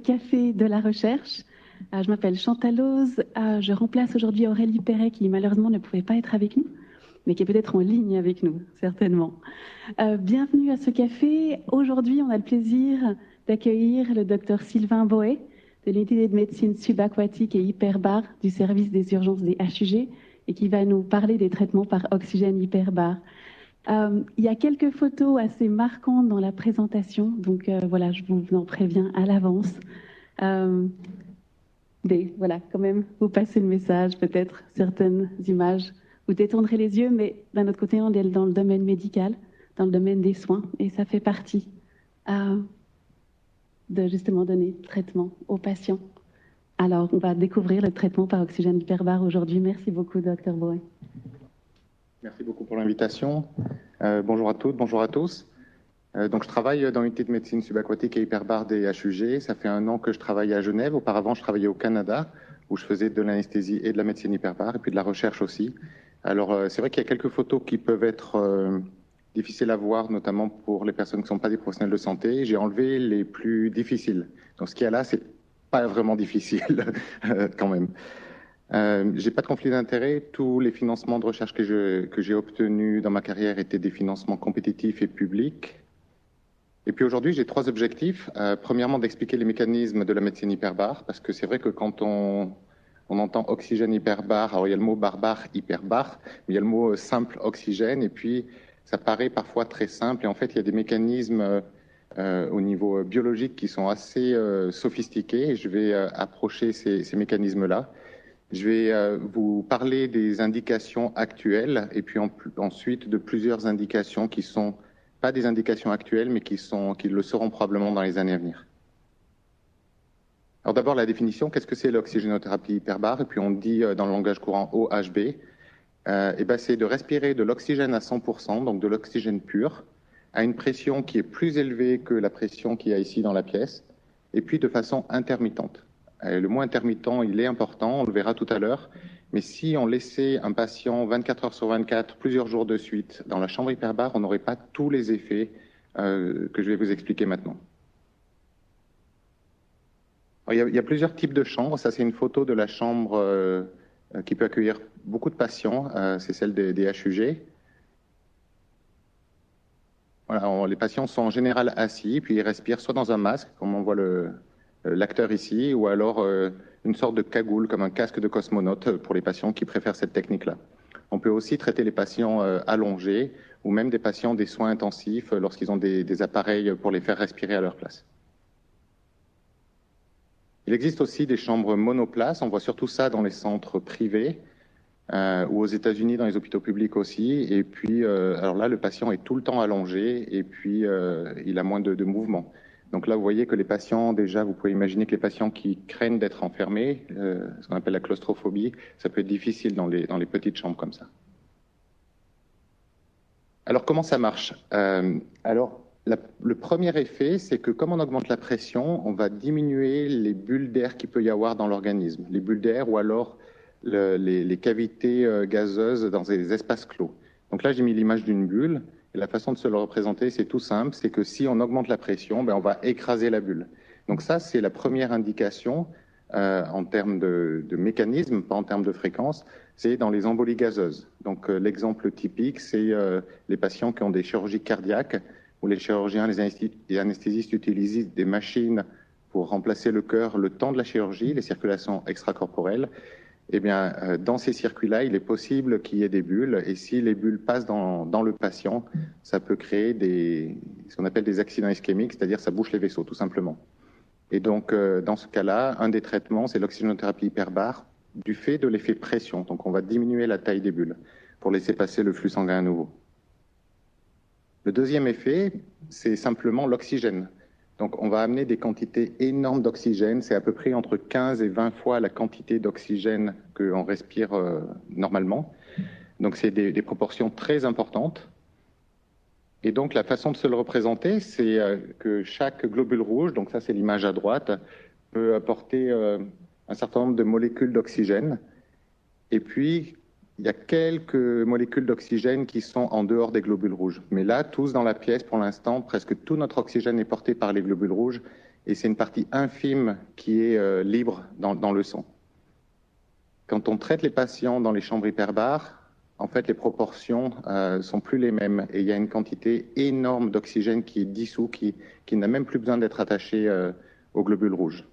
café de la recherche. Je m'appelle Chantal Ose. Je remplace aujourd'hui Aurélie Perret qui malheureusement ne pouvait pas être avec nous, mais qui est peut-être en ligne avec nous, certainement. Bienvenue à ce café. Aujourd'hui, on a le plaisir d'accueillir le docteur Sylvain Boët de l'unité de médecine subaquatique et hyperbare du service des urgences des HUG et qui va nous parler des traitements par oxygène hyperbare. Il y a quelques photos assez marquantes dans la présentation, donc voilà, je vous en préviens à l'avance. Mais voilà, quand même, vous passez le message, peut-être certaines images, vous détendrez les yeux, mais d'un autre côté, on est dans le domaine médical, dans le domaine des soins, et ça fait partie de justement donner traitement aux patients. Alors, on va découvrir le traitement par oxygène hyperbare aujourd'hui. Merci beaucoup, Dr Boët. Merci beaucoup pour l'invitation. Bonjour à toutes, bonjour à tous. Donc, je travaille dans l'unité de médecine subaquatique et hyperbare des HUG. Ça fait 1 an que je travaille à Genève. Auparavant, je travaillais au Canada, où je faisais de l'anesthésie et de la médecine hyperbare, et puis de la recherche aussi. Alors, c'est vrai qu'il y a quelques photos qui peuvent être difficiles à voir, notamment pour les personnes qui ne sont pas des professionnels de santé. J'ai enlevé les plus difficiles. Donc, ce qu'il y a là, c'est pas vraiment difficile, quand même. J'ai pas de conflit d'intérêt. Tous les financements de recherche que j'ai obtenus dans ma carrière étaient des financements compétitifs et publics. Et puis aujourd'hui, j'ai 3 objectifs. Premièrement, d'expliquer les mécanismes de la médecine hyperbare, parce que c'est vrai que quand on entend oxygène hyperbare, alors il y a le mot barbare, hyperbare, mais il y a le mot simple oxygène, et puis ça paraît parfois très simple, et en fait, il y a des mécanismes au niveau biologique qui sont assez sophistiqués, et je vais approcher ces mécanismes-là. Je vais vous parler des indications actuelles et puis ensuite de plusieurs indications qui ne sont pas des indications actuelles, mais qui le seront probablement dans les années à venir. Alors d'abord, la définition, qu'est-ce que c'est l'oxygénothérapie hyperbare? Et puis on dit dans le langage courant OHB, c'est de respirer de l'oxygène à 100%, donc de l'oxygène pur, à une pression qui est plus élevée que la pression qu'il y a ici dans la pièce, et puis de façon intermittente. Le mot intermittent, il est important, on le verra tout à l'heure, mais si on laissait un patient 24 heures sur 24, plusieurs jours de suite, dans la chambre hyperbare, on n'aurait pas tous les effets que je vais vous expliquer maintenant. Alors, il y a plusieurs types de chambres. Ça, c'est une photo de la chambre qui peut accueillir beaucoup de patients. C'est celle des HUG. Voilà, les patients sont en général assis, puis ils respirent soit dans un masque, comme on voit l'acteur ici, ou alors une sorte de cagoule, comme un casque de cosmonaute pour les patients qui préfèrent cette technique-là. On peut aussi traiter les patients allongés, ou même des patients des soins intensifs lorsqu'ils ont des appareils pour les faire respirer à leur place. Il existe aussi des chambres monoplaces, on voit surtout ça dans les centres privés, ou aux États-Unis dans les hôpitaux publics aussi. Et puis, alors là, le patient est tout le temps allongé et puis il a moins de mouvement. Donc là, vous voyez que les patients, déjà, vous pouvez imaginer que les patients qui craignent d'être enfermés, ce qu'on appelle la claustrophobie, ça peut être difficile dans les petites chambres comme ça. Alors, comment ça marche? Le premier effet, c'est que comme on augmente la pression, on va diminuer les bulles d'air qu'il peut y avoir dans l'organisme. Les bulles d'air ou alors les cavités gazeuses dans des espaces clos. Donc là, j'ai mis l'image d'une bulle. Et la façon de se le représenter, c'est tout simple. C'est que si on augmente la pression, on va écraser la bulle. Donc ça, c'est la première indication en termes de mécanisme, pas en termes de fréquence. C'est dans les embolies gazeuses. Donc l'exemple typique, c'est les patients qui ont des chirurgies cardiaques où les chirurgiens, les anesthésistes utilisent des machines pour remplacer le cœur le temps de la chirurgie, les circulations extracorporelles. Eh bien, dans ces circuits-là, il est possible qu'il y ait des bulles, et si les bulles passent dans le patient, ça peut créer ce qu'on appelle des accidents ischémiques, c'est-à-dire ça bouche les vaisseaux, tout simplement. Et donc, dans ce cas-là, un des traitements, c'est l'oxygénothérapie hyperbare, du fait de l'effet pression. Donc, on va diminuer la taille des bulles pour laisser passer le flux sanguin à nouveau. Le deuxième effet, c'est simplement l'oxygène. Donc, on va amener des quantités énormes d'oxygène. C'est à peu près entre 15 et 20 fois la quantité d'oxygène qu'on respire normalement. Donc, c'est des proportions très importantes. Et donc, la façon de se le représenter, c'est que chaque globule rouge, donc ça, c'est l'image à droite, peut apporter un certain nombre de molécules d'oxygène. Et puis, il y a quelques molécules d'oxygène qui sont en dehors des globules rouges. Mais là, tous dans la pièce, pour l'instant, presque tout notre oxygène est porté par les globules rouges. et c'est une partie infime qui est libre dans le sang. Quand on traite les patients dans les chambres hyperbares, en fait, les proportions sont plus les mêmes et il y a une quantité énorme d'oxygène qui est dissous, qui n'a même plus besoin d'être attaché aux globules rouges.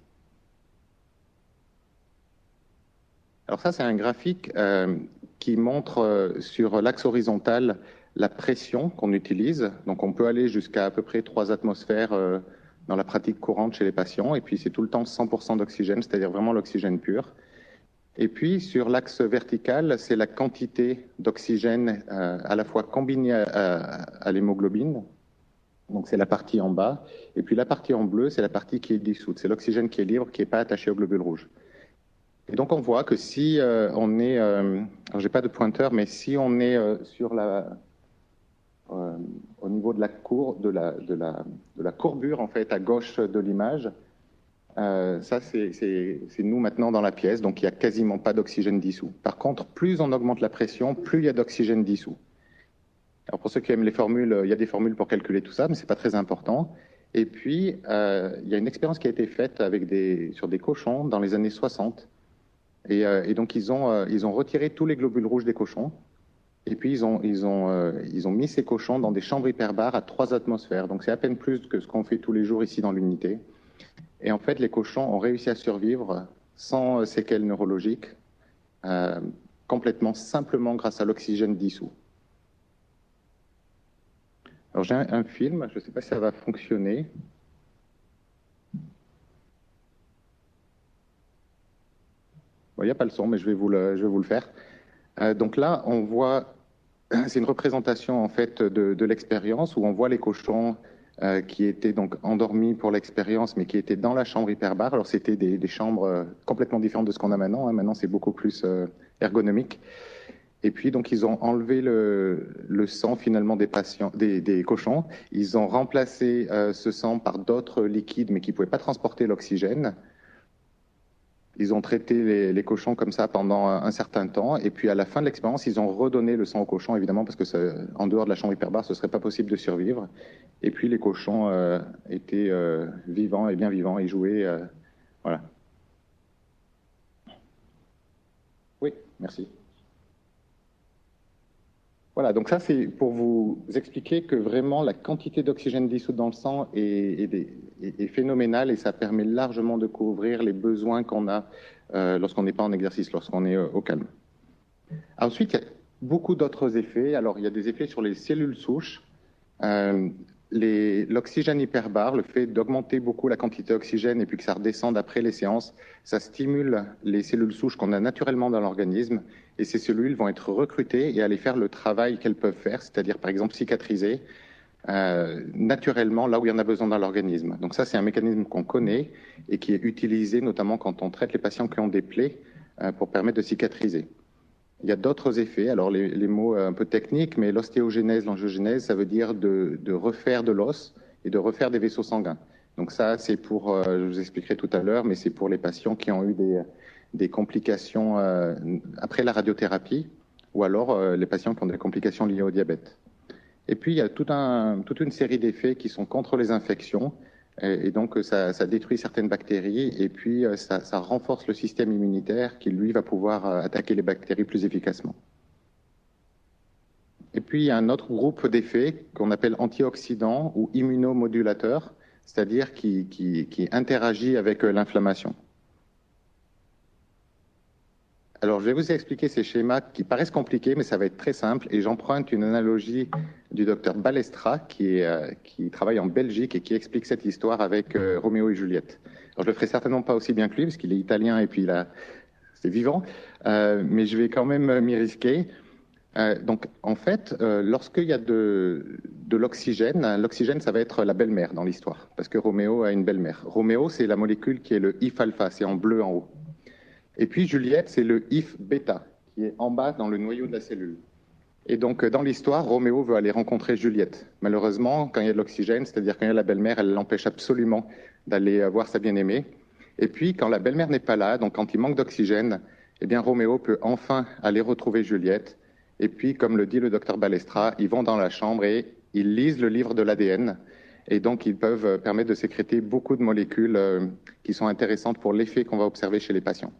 Alors ça, c'est un graphique qui montre sur l'axe horizontal la pression qu'on utilise. Donc on peut aller jusqu'à à peu près 3 atmosphères dans la pratique courante chez les patients, et puis c'est tout le temps 100% d'oxygène, c'est-à-dire vraiment l'oxygène pur. Et puis, sur l'axe vertical, c'est la quantité d'oxygène à la fois combinée à l'hémoglobine, donc c'est la partie en bas, et puis la partie en bleu, c'est la partie qui est dissoute, c'est l'oxygène qui est libre, qui n'est pas attaché aux globules rouges. Et donc on voit que si on est, alors j'ai pas de pointeur, mais si on est sur au niveau de la courbure en fait à gauche de l'image, ça, c'est nous maintenant dans la pièce, donc il n'y a quasiment pas d'oxygène dissous. Par contre, plus on augmente la pression, plus il y a d'oxygène dissous. Alors pour ceux qui aiment les formules, il y a des formules pour calculer tout ça, mais ce n'est pas très important. Et puis, il y a une expérience qui a été faite sur des cochons dans les années 60. Et donc, ils ont retiré tous les globules rouges des cochons. Et puis, ils ont mis ces cochons dans des chambres hyperbares à 3 atmosphères. Donc, c'est à peine plus que ce qu'on fait tous les jours ici dans l'unité. Et en fait, les cochons ont réussi à survivre sans séquelles neurologiques, complètement simplement grâce à l'oxygène dissous. Alors j'ai un film, je ne sais pas si ça va fonctionner. Bon, il n'y a pas le son, mais je vais vous le faire. Donc là, on voit, c'est une représentation en fait de l'expérience où on voit les cochons qui étaient donc endormis pour l'expérience, mais qui étaient dans la chambre hyperbare. Alors c'était des chambres complètement différentes de ce qu'on a maintenant. Maintenant, c'est beaucoup plus ergonomique. Et puis donc ils ont enlevé le sang finalement des cochons. Ils ont remplacé ce sang par d'autres liquides, mais qui ne pouvaient pas transporter l'oxygène. Ils ont traité les cochons comme ça pendant un certain temps. Et puis à la fin de l'expérience, ils ont redonné le sang aux cochons, évidemment, parce que en dehors de la chambre hyperbare, ce ne serait pas possible de survivre. Et puis les cochons étaient vivants et bien vivants. Ils jouaient. Voilà. Oui, merci. Voilà, donc ça c'est pour vous expliquer que vraiment la quantité d'oxygène dissous dans le sang est phénoménale et ça permet largement de couvrir les besoins qu'on a lorsqu'on n'est pas en exercice, lorsqu'on est au calme. Ensuite, il y a beaucoup d'autres effets. Alors, il y a des effets sur les cellules souches. L'oxygène hyperbare, le fait d'augmenter beaucoup la quantité d'oxygène et puis que ça redescende après les séances, ça stimule les cellules souches qu'on a naturellement dans l'organisme et ces cellules vont être recrutées et aller faire le travail qu'elles peuvent faire, c'est-à-dire par exemple cicatriser naturellement là où il y en a besoin dans l'organisme. Donc ça, c'est un mécanisme qu'on connaît et qui est utilisé notamment quand on traite les patients qui ont des plaies pour permettre de cicatriser. Il y a d'autres effets, alors les mots un peu techniques, mais l'ostéogenèse, l'angiogénèse, ça veut dire de refaire de l'os et de refaire des vaisseaux sanguins. Donc ça, c'est pour, je vous expliquerai tout à l'heure, mais c'est pour les patients qui ont eu des complications après la radiothérapie ou alors les patients qui ont des complications liées au diabète. Et puis, il y a toute une série d'effets qui sont contre les infections. Et donc, ça détruit certaines bactéries et puis ça renforce le système immunitaire qui, lui, va pouvoir attaquer les bactéries plus efficacement. Et puis, il y a un autre groupe d'effets qu'on appelle antioxydants ou immunomodulateurs, c'est-à-dire qui interagit avec l'inflammation. Alors, je vais vous expliquer ces schémas qui paraissent compliqués, mais ça va être très simple. Et j'emprunte une analogie du docteur Balestra, qui travaille en Belgique et qui explique cette histoire avec Roméo et Juliette. Alors, je le ferai certainement pas aussi bien que lui, parce qu'il est italien et puis c'est vivant, mais je vais quand même m'y risquer. Donc, en fait, lorsqu'il y a de l'oxygène, ça va être la belle-mère dans l'histoire, parce que Roméo a une belle-mère. Roméo, c'est la molécule qui est le IF-alpha, c'est en bleu en haut. Et puis Juliette, c'est le IF-bêta, qui est en bas dans le noyau de la cellule. Et donc, dans l'histoire, Roméo veut aller rencontrer Juliette. Malheureusement, quand il y a de l'oxygène, c'est-à-dire quand il y a la belle-mère, elle l'empêche absolument d'aller voir sa bien-aimée. Et puis, quand la belle-mère n'est pas là, donc quand il manque d'oxygène, eh bien, Roméo peut enfin aller retrouver Juliette. Et puis, comme le dit le docteur Balestra, ils vont dans la chambre et ils lisent le livre de l'ADN. Et donc, ils peuvent permettre de sécréter beaucoup de molécules qui sont intéressantes pour l'effet qu'on va observer chez les patients.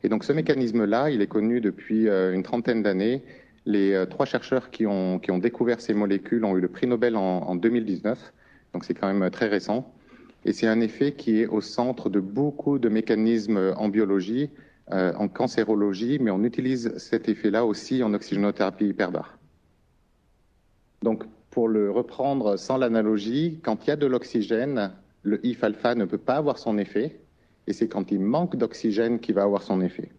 Et donc, ce mécanisme-là, il est connu depuis une trentaine d'années. Les 3 chercheurs qui ont découvert ces molécules ont eu le prix Nobel en 2019. Donc, c'est quand même très récent. Et c'est un effet qui est au centre de beaucoup de mécanismes en biologie, en cancérologie, mais on utilise cet effet-là aussi en oxygénothérapie hyperbare. Donc, pour le reprendre sans l'analogie, quand il y a de l'oxygène, le IF-alpha ne peut pas avoir son effet, et c'est quand il manque d'oxygène qu'il va avoir son effet.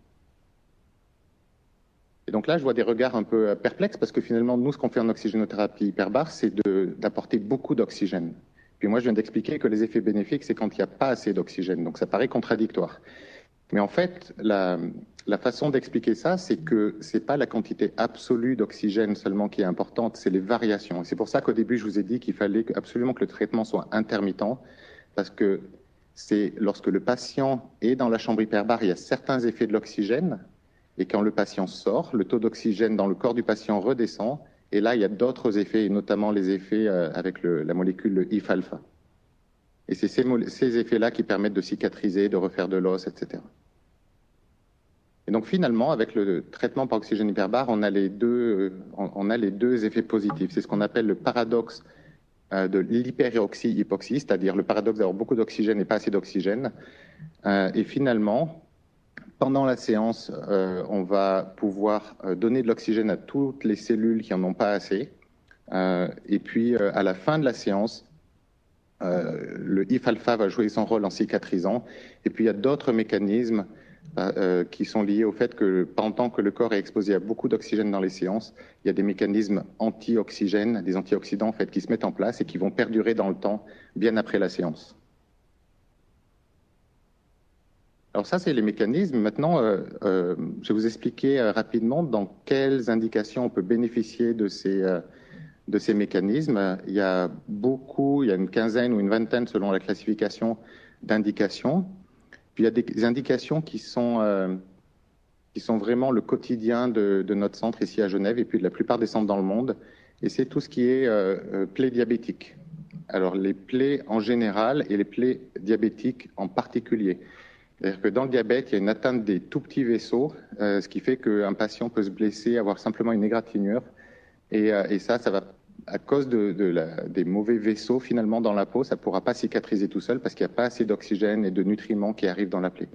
Et donc là, je vois des regards un peu perplexes, parce que finalement, nous, ce qu'on fait en oxygénothérapie hyperbare, c'est d'apporter beaucoup d'oxygène. Puis moi, je viens d'expliquer que les effets bénéfiques, c'est quand il n'y a pas assez d'oxygène. Donc ça paraît contradictoire. Mais en fait, la façon d'expliquer ça, c'est que ce n'est pas la quantité absolue d'oxygène seulement qui est importante, c'est les variations. Et c'est pour ça qu'au début, je vous ai dit qu'il fallait absolument que le traitement soit intermittent, parce que c'est lorsque le patient est dans la chambre hyperbare, il y a certains effets de l'oxygène, et quand le patient sort, le taux d'oxygène dans le corps du patient redescend, et là, il y a d'autres effets, et notamment les effets avec la molécule IF-alpha. Et c'est ces effets-là qui permettent de cicatriser, de refaire de l'os, etc. Et donc finalement, avec le traitement par oxygène hyperbare, on a les deux effets positifs. C'est ce qu'on appelle le paradoxe de l'hyperoxie-hypoxie, c'est-à-dire le paradoxe d'avoir beaucoup d'oxygène et pas assez d'oxygène. Et finalement, pendant la séance, on va pouvoir donner de l'oxygène à toutes les cellules qui n'en ont pas assez. Et puis, à la fin de la séance, le IF-alpha va jouer son rôle en cicatrisant. Et puis, il y a d'autres mécanismes qui sont liés au fait que pendant que le corps est exposé à beaucoup d'oxygène dans les séances, il y a des mécanismes anti-oxygène, des antioxydants en fait, qui se mettent en place et qui vont perdurer dans le temps, bien après la séance. Alors ça, c'est les mécanismes. Maintenant, je vais vous expliquer rapidement dans quelles indications on peut bénéficier de ces mécanismes. Il y a une quinzaine ou une vingtaine, selon la classification, d'indications. Puis il y a des indications qui sont vraiment le quotidien de notre centre ici à Genève et puis de la plupart des centres dans le monde. Et c'est tout ce qui est plaies diabétiques. Alors les plaies en général et les plaies diabétiques en particulier. C'est-à-dire que dans le diabète, il y a une atteinte des tout petits vaisseaux, ce qui fait qu'un patient peut se blesser, avoir simplement une égratignure. Et ça va, à cause des mauvais vaisseaux finalement dans la peau, ça ne pourra pas cicatriser tout seul parce qu'il n'y a pas assez d'oxygène et de nutriments qui arrivent dans la plaie.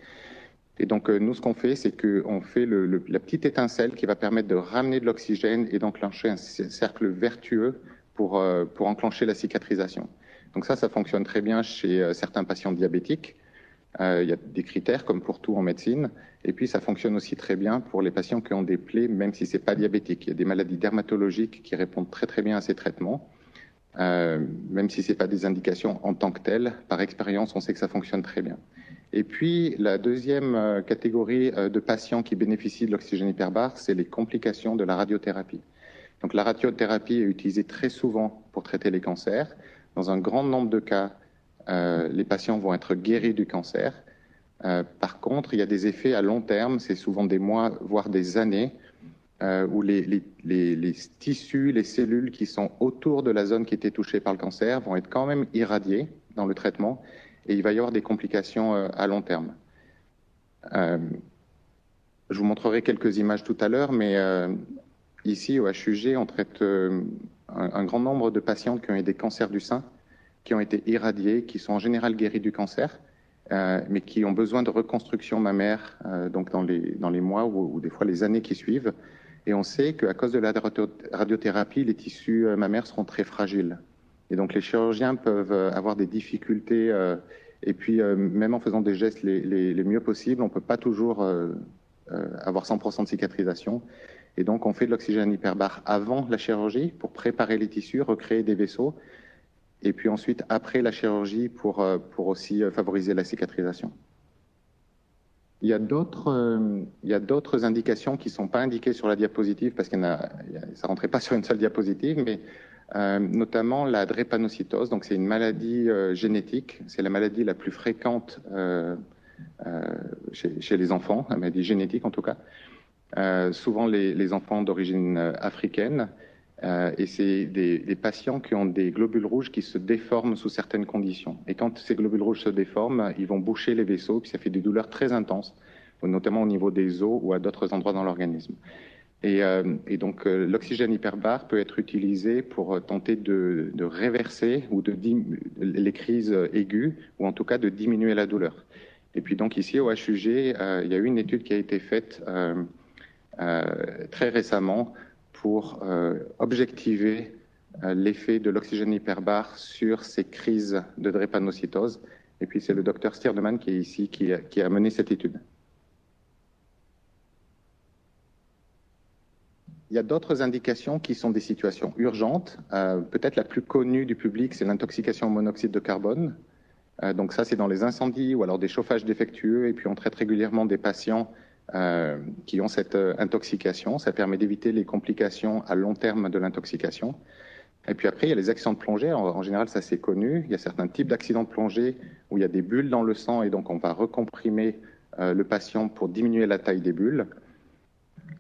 Et donc nous, ce qu'on fait, c'est qu'on fait la petite étincelle qui va permettre de ramener de l'oxygène et d'enclencher un cercle vertueux pour enclencher la cicatrisation. Donc ça fonctionne très bien chez certains patients diabétiques. Il y a des critères comme pour tout en médecine. Et puis ça fonctionne aussi très bien pour les patients qui ont des plaies, même si ce n'est pas diabétique. Il y a des maladies dermatologiques qui répondent très très bien à ces traitements. Même si ce n'est pas des indications en tant que telles. Par expérience, on sait que ça fonctionne très bien. Et puis la deuxième catégorie de patients qui bénéficient de l'oxygène hyperbare, c'est les complications de la radiothérapie. Donc la radiothérapie est utilisée très souvent pour traiter les cancers. Dans un grand nombre de cas, les patients vont être guéris du cancer. Par contre, il y a des effets à long terme, c'est souvent des mois, voire des années, où les tissus, les cellules qui sont autour de la zone qui était touchée par le cancer vont être quand même irradiés dans le traitement et il va y avoir des complications à long terme. Je vous montrerai quelques images tout à l'heure, mais ici au HUG, on traite un grand nombre de patients qui ont eu des cancers du sein, qui ont été irradiés, qui sont en général guéris du cancer, mais qui ont besoin de reconstruction mammaire donc dans les mois ou des fois les années qui suivent. Et on sait qu'à cause de la radiothérapie, les tissus mammaires seront très fragiles. Et donc les chirurgiens peuvent avoir des difficultés, et puis même en faisant des gestes les mieux possibles, on ne peut pas toujours avoir 100% de cicatrisation. Et donc on fait de l'oxygène hyperbare avant la chirurgie pour préparer les tissus, recréer des vaisseaux, et puis ensuite après la chirurgie pour aussi favoriser la cicatrisation. Il y a d'autres indications qui ne sont pas indiquées sur la diapositive parce que ça ne rentrait pas sur une seule diapositive, mais notamment la drépanocytose. Donc c'est une maladie génétique, c'est la maladie la plus fréquente chez les enfants, la maladie génétique en tout cas. Souvent les enfants d'origine africaine. Et c'est des patients qui ont des globules rouges qui se déforment sous certaines conditions. Et quand ces globules rouges se déforment, ils vont boucher les vaisseaux, puis ça fait des douleurs très intenses, notamment au niveau des os ou à d'autres endroits dans l'organisme. Et donc, l'oxygène hyperbare peut être utilisé pour tenter de réverser ou les crises aiguës, ou en tout cas de diminuer la douleur. Et puis donc ici, au HUG, il y a eu une étude qui a été faite très récemment pour objectiver l'effet de l'oxygène hyperbare sur ces crises de drépanocytose. Et puis c'est le docteur Stierdemann qui est ici, qui a mené cette étude. Il y a d'autres indications qui sont des situations urgentes. Peut-être la plus connue du public, c'est l'intoxication au monoxyde de carbone. Donc ça, c'est dans les incendies ou alors des chauffages défectueux. Et puis on traite régulièrement des patients qui ont cette intoxication. Ça permet d'éviter les complications à long terme de l'intoxication. Et puis après, il y a les accidents de plongée. En général, ça c'est connu. Il y a certains types d'accidents de plongée où il y a des bulles dans le sang et donc on va recomprimer le patient pour diminuer la taille des bulles.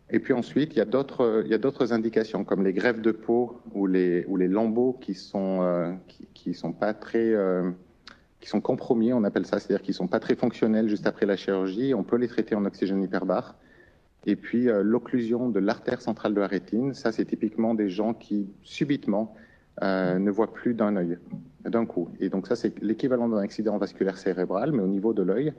Et puis ensuite, il y a d'autres indications comme les greffes de peau ou les lambeaux qui sont compromis, on appelle ça, c'est-à-dire qui sont pas très fonctionnels juste après la chirurgie. On peut les traiter en oxygène hyperbare. Et puis l'occlusion de l'artère centrale de la rétine, ça c'est typiquement des gens qui subitement ne voient plus d'un œil, d'un coup. Et donc ça c'est l'équivalent d'un accident vasculaire cérébral, mais au niveau de l'œil.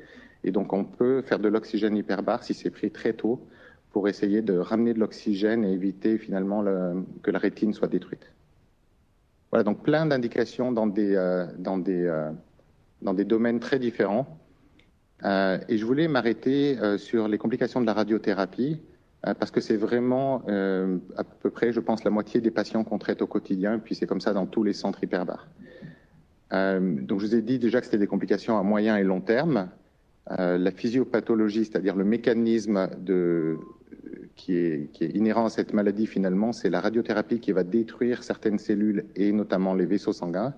Et donc on peut faire de l'oxygène hyperbare si c'est pris très tôt, pour essayer de ramener de l'oxygène et éviter finalement que la rétine soit détruite. Voilà, donc plein d'indications dans des domaines très différents. Et je voulais m'arrêter sur les complications de la radiothérapie, parce que c'est vraiment à peu près, je pense, la moitié des patients qu'on traite au quotidien, puis c'est comme ça dans tous les centres hyperbares. Donc je vous ai dit déjà que c'était des complications à moyen et long terme. La physiopathologie, c'est-à-dire le mécanisme qui est inhérent à cette maladie finalement, c'est la radiothérapie qui va détruire certaines cellules et notamment les vaisseaux sanguins.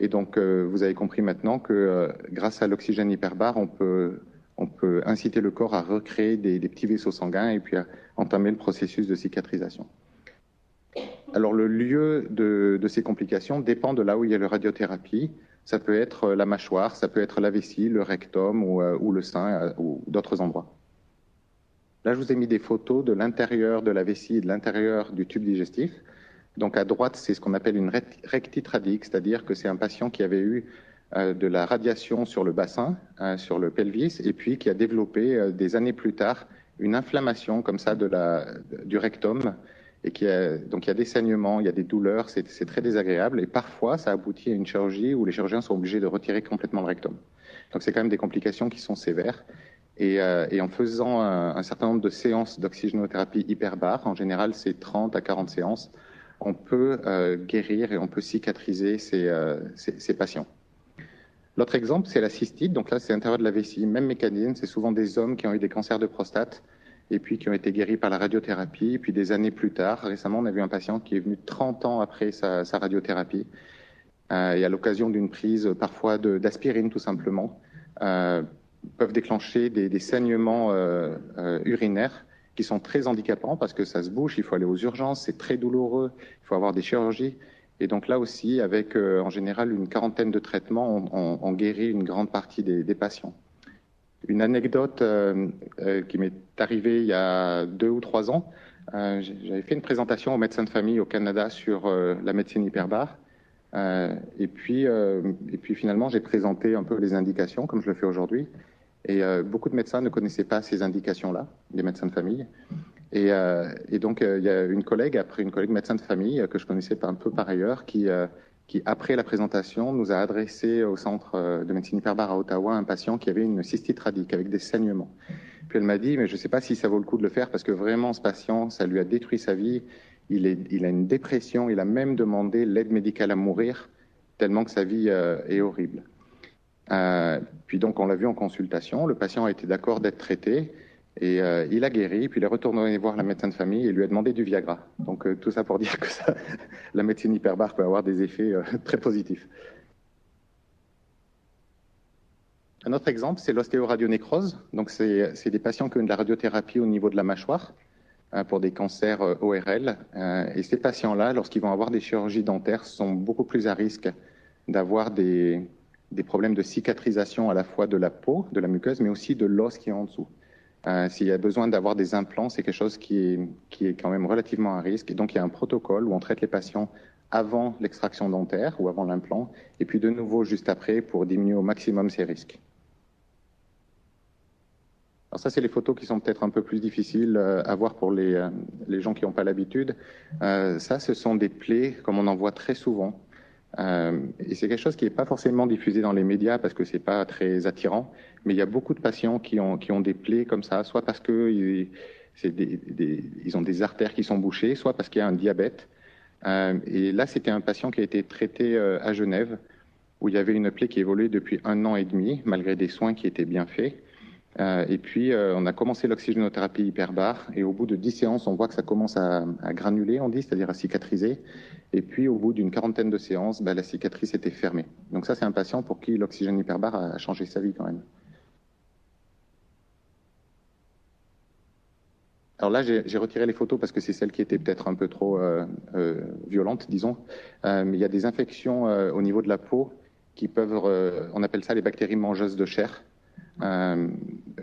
Et donc vous avez compris maintenant que grâce à l'oxygène hyperbare, on peut inciter le corps à recréer des petits vaisseaux sanguins et puis à entamer le processus de cicatrisation. Alors le lieu de ces complications dépend de là où il y a la radiothérapie. Ça peut être la mâchoire, ça peut être la vessie, le rectum ou le sein ou d'autres endroits. Là, je vous ai mis des photos de l'intérieur de la vessie et de l'intérieur du tube digestif. Donc à droite, c'est ce qu'on appelle une rectite radique, c'est-à-dire que c'est un patient qui avait eu de la radiation sur le bassin, sur le pelvis, et puis qui a développé des années plus tard une inflammation comme ça du rectum, et donc il y a des saignements, il y a des douleurs, c'est très désagréable, et parfois ça aboutit à une chirurgie où les chirurgiens sont obligés de retirer complètement le rectum. Donc c'est quand même des complications qui sont sévères. Et en faisant un certain nombre de séances d'oxygénothérapie hyperbare, en général c'est 30 à 40 séances, on peut guérir et on peut cicatriser ces patients. L'autre exemple, c'est la cystite. Donc là, c'est l'intérieur de la vessie. Même mécanisme, c'est souvent des hommes qui ont eu des cancers de prostate et puis qui ont été guéris par la radiothérapie. Et puis des années plus tard, récemment, on a vu un patient qui est venu 30 ans après sa radiothérapie et à l'occasion d'une prise parfois d'aspirine tout simplement, peuvent déclencher des saignements urinaires qui sont très handicapants parce que ça se bouche, il faut aller aux urgences, c'est très douloureux, il faut avoir des chirurgies. Et donc là aussi, avec en général une quarantaine de traitements, on guérit une grande partie des patients. Une anecdote qui m'est arrivée il y a 2 ou 3 ans, j'avais fait une présentation aux médecins de famille au Canada sur la médecine hyperbare. Et puis finalement, j'ai présenté un peu les indications, comme je le fais aujourd'hui. Et beaucoup de médecins ne connaissaient pas ces indications-là, les médecins de famille. Et donc, il y a une collègue médecin de famille que je connaissais un peu par ailleurs, qui, après la présentation, nous a adressé au centre de médecine hyperbare à Ottawa un patient qui avait une cystite radique avec des saignements. Puis elle m'a dit, mais je ne sais pas si ça vaut le coup de le faire parce que vraiment, ce patient, ça lui a détruit sa vie. Il a une dépression, il a même demandé l'aide médicale à mourir, tellement que sa vie est horrible. Puis donc, on l'a vu en consultation, le patient a été d'accord d'être traité. Et il a guéri, puis il est retourné voir la médecin de famille et lui a demandé du Viagra. Donc tout ça pour dire que la médecine hyperbare peut avoir des effets très positifs. Un autre exemple, c'est l'ostéoradionécrose. Donc c'est des patients qui ont de la radiothérapie au niveau de la mâchoire. pour des cancers ORL. Et ces patients-là, lorsqu'ils vont avoir des chirurgies dentaires, sont beaucoup plus à risque d'avoir des problèmes de cicatrisation à la fois de la peau, de la muqueuse, mais aussi de l'os qui est en dessous. S'il y a besoin d'avoir des implants, c'est quelque chose qui est quand même relativement à risque. Et donc, il y a un protocole où on traite les patients avant l'extraction dentaire ou avant l'implant, et puis de nouveau juste après pour diminuer au maximum ces risques. Alors ça, c'est les photos qui sont peut-être un peu plus difficiles à voir pour les gens qui n'ont pas l'habitude. Ça, ce sont des plaies, comme on en voit très souvent. Et c'est quelque chose qui n'est pas forcément diffusé dans les médias parce que ce n'est pas très attirant, mais il y a beaucoup de patients qui ont des plaies comme ça, soit parce qu'ils ont des artères qui sont bouchées, soit parce qu'il y a un diabète. Et là, c'était un patient qui a été traité à Genève, où il y avait une plaie qui évoluait depuis 1 an et demi, malgré des soins qui étaient bien faits. Et puis, on a commencé l'oxygénothérapie hyperbare, et au bout de 10 séances, on voit que ça commence à granuler, on dit, c'est-à-dire à cicatriser. Et puis, au bout d'une 40aine de séances, la cicatrice était fermée. Donc ça, c'est un patient pour qui l'oxygène hyperbare a changé sa vie quand même. Alors là, j'ai retiré les photos parce que c'est celles qui étaient peut-être un peu trop violentes, disons. Mais il y a des infections au niveau de la peau qui peuvent, on appelle ça les bactéries mangeuses de chair.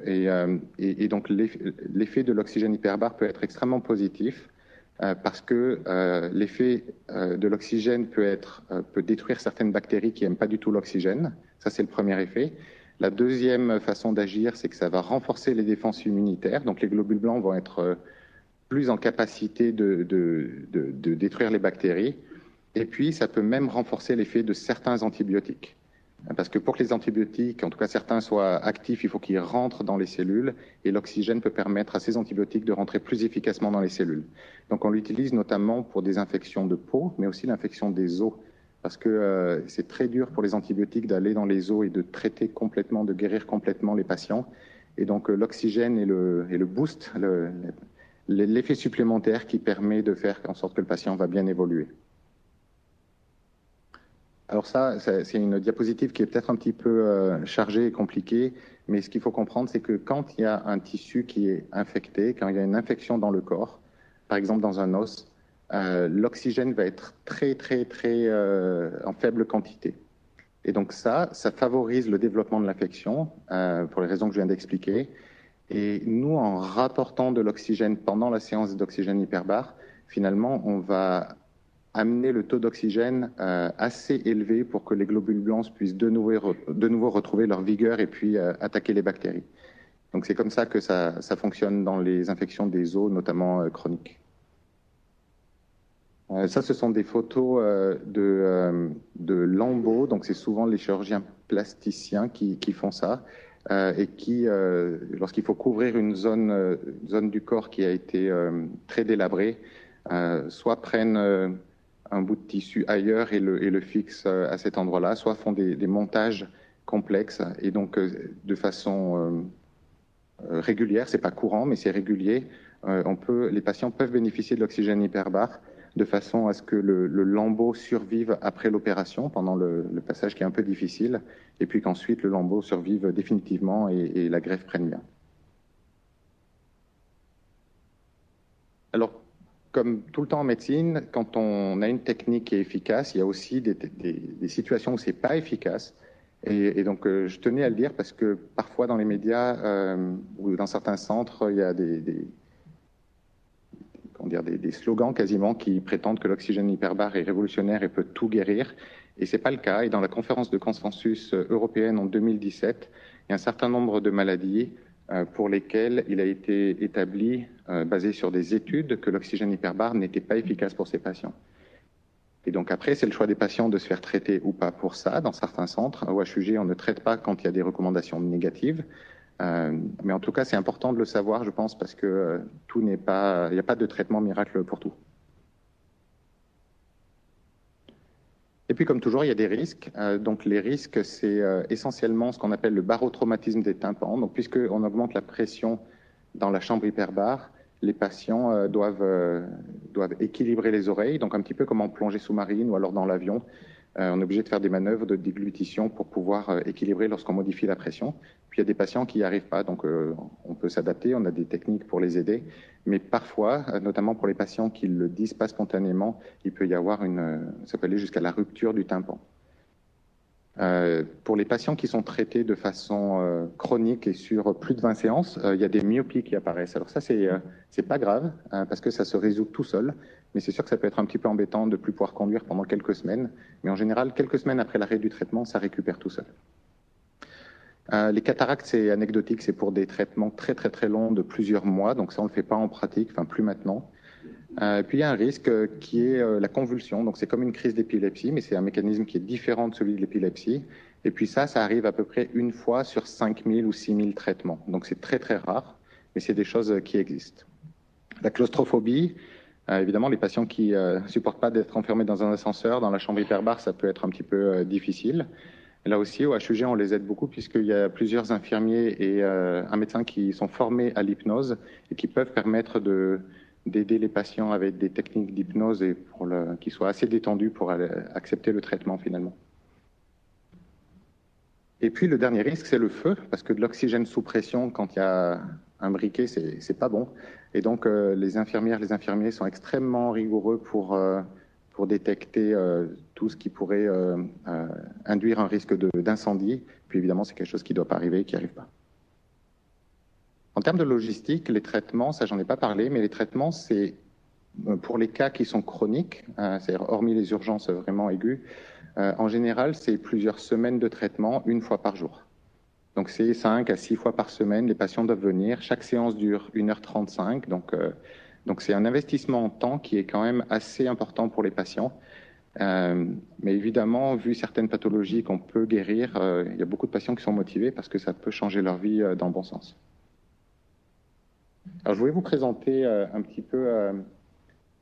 Et donc l'effet de l'oxygène hyperbare peut être extrêmement positif parce que l'effet de l'oxygène peut détruire certaines bactéries qui n'aiment pas du tout l'oxygène. Ça, c'est le premier effet. La deuxième façon d'agir, c'est que ça va renforcer les défenses immunitaires. Donc les globules blancs vont être plus en capacité de détruire les bactéries. Et puis, ça peut même renforcer l'effet de certains antibiotiques. Parce que pour que les antibiotiques, en tout cas certains, soient actifs, il faut qu'ils rentrent dans les cellules et l'oxygène peut permettre à ces antibiotiques de rentrer plus efficacement dans les cellules. Donc on l'utilise notamment pour des infections de peau, mais aussi l'infection des os. Parce que c'est très dur pour les antibiotiques d'aller dans les os et de traiter complètement, de guérir complètement les patients. Et donc l'oxygène est le boost, l'effet supplémentaire qui permet de faire en sorte que le patient va bien évoluer. Alors ça, c'est une diapositive qui est peut-être un petit peu chargée et compliquée, mais ce qu'il faut comprendre, c'est que quand il y a un tissu qui est infecté, quand il y a une infection dans le corps, par exemple dans un os, l'oxygène va être très en faible quantité. Et donc ça favorise le développement de l'infection, pour les raisons que je viens d'expliquer. Et nous, en rapportant de l'oxygène pendant la séance d'oxygène hyperbare, finalement, on va amener le taux d'oxygène assez élevé pour que les globules blancs puissent de nouveau retrouver leur vigueur et puis attaquer les bactéries. Donc c'est comme ça que ça fonctionne dans les infections des os, notamment chroniques. Ça, ce sont des photos de lambeaux, donc c'est souvent les chirurgiens plasticiens qui font ça, et qui, lorsqu'il faut couvrir une zone du corps qui a été très délabrée, soit prennent un bout de tissu ailleurs et le fixent à cet endroit-là, soit font des montages complexes, et donc de façon régulière, c'est pas courant, mais c'est régulier, les patients peuvent bénéficier de l'oxygène hyperbare, de façon à ce que le lambeau survive après l'opération, pendant le passage qui est un peu difficile, et puis qu'ensuite le lambeau survive définitivement et la greffe prenne bien. Alors, comme tout le temps en médecine, quand on a une technique qui est efficace, il y a aussi des situations où ce n'est pas efficace. Et donc, je tenais à le dire parce que parfois dans les médias ou dans certains centres, il y a des slogans quasiment qui prétendent que l'oxygène hyperbare est révolutionnaire et peut tout guérir. Et ce n'est pas le cas. Et dans la conférence de consensus européenne en 2017, il y a un certain nombre de maladies pour lesquelles il a été établi, basé sur des études, que l'oxygène hyperbare n'était pas efficace pour ces patients. Et donc après, c'est le choix des patients de se faire traiter ou pas pour ça. Dans certains centres, au HUG, on ne traite pas quand il y a des recommandations négatives. Mais en tout cas, c'est important de le savoir, je pense, parce que il n'y a pas de traitement miracle pour tout. Et puis, comme toujours, il y a des risques. Donc, les risques, c'est essentiellement ce qu'on appelle le barotraumatisme des tympans. Donc, puisqu'on augmente la pression dans la chambre hyperbare, les patients doivent équilibrer les oreilles, donc un petit peu comme en plongée sous-marine ou alors dans l'avion. on est obligé de faire des manœuvres de déglutition pour pouvoir équilibrer lorsqu'on modifie la pression. Puis il y a des patients qui n'y arrivent pas, donc on peut s'adapter, on a des techniques pour les aider. Mais parfois, notamment pour les patients qui ne le disent pas spontanément, il peut y avoir ça peut aller jusqu'à la rupture du tympan. Pour les patients qui sont traités de façon chronique et sur plus de 20 séances, il y a des myopies qui apparaissent. Alors ça, c'est pas grave, parce que ça se résout tout seul, mais c'est sûr que ça peut être un petit peu embêtant de ne plus pouvoir conduire pendant quelques semaines. Mais en général, quelques semaines après l'arrêt du traitement, ça récupère tout seul. Les cataractes, c'est anecdotique, c'est pour des traitements très très très longs de plusieurs mois, donc ça on ne le fait pas en pratique, enfin plus maintenant. Puis il y a un risque qui est la convulsion, donc c'est comme une crise d'épilepsie, mais c'est un mécanisme qui est différent de celui de l'épilepsie. Et puis ça arrive à peu près une fois sur 5000 ou 6000 traitements, donc c'est très très rare, mais c'est des choses qui existent. La claustrophobie, évidemment les patients qui ne supportent pas d'être enfermés dans un ascenseur, dans la chambre hyperbare, ça peut être un petit peu difficile. Là aussi, au HUG, on les aide beaucoup puisqu'il y a plusieurs infirmiers et un médecin qui sont formés à l'hypnose et qui peuvent permettre d'aider les patients avec des techniques d'hypnose et qui soient assez détendus pour accepter le traitement finalement. Et puis le dernier risque, c'est le feu, parce que de l'oxygène sous pression, quand il y a un briquet, c'est pas bon. Et donc les infirmières, les infirmiers sont extrêmement rigoureux pour détecter tout ce qui pourrait induire un risque d'incendie. Puis évidemment, c'est quelque chose qui ne doit pas arriver et qui n'arrive pas. En termes de logistique, les traitements, ça j'en ai pas parlé, mais les traitements, c'est pour les cas qui sont chroniques, c'est-à-dire hormis les urgences vraiment aiguës, en général, c'est plusieurs semaines de traitement, une fois par jour. Donc c'est 5 à 6 fois par semaine, les patients doivent venir. Chaque séance dure 1h35, donc c'est un investissement en temps qui est quand même assez important pour les patients. Mais évidemment, vu certaines pathologies qu'on peut guérir, il y a beaucoup de patients qui sont motivés parce que ça peut changer leur vie dans le bon sens. Alors je voulais vous présenter un petit peu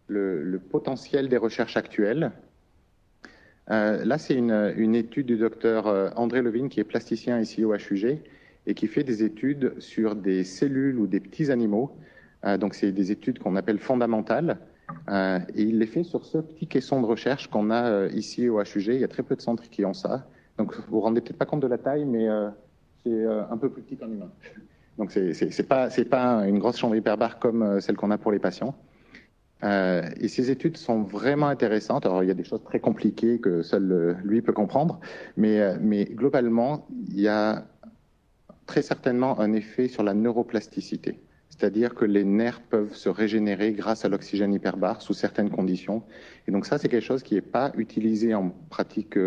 le potentiel des recherches actuelles. Là, c'est une étude du docteur André Levine, qui est plasticien ici au HUG, et qui fait des études sur des cellules ou des petits animaux. Donc, c'est des études qu'on appelle fondamentales. Et il les fait sur ce petit caisson de recherche qu'on a ici au HUG. Il y a très peu de centres qui ont ça. Donc, vous vous rendez peut-être pas compte de la taille, mais c'est un peu plus petit qu'un humain. Donc, c'est pas une grosse chambre hyperbare comme celle qu'on a pour les patients. Et ces études sont vraiment intéressantes. Alors, il y a des choses très compliquées que seul lui peut comprendre, mais globalement, il y a très certainement un effet sur la neuroplasticité. C'est-à-dire que les nerfs peuvent se régénérer grâce à l'oxygène hyperbare sous certaines conditions. Et donc ça, c'est quelque chose qui n'est pas utilisé en pratique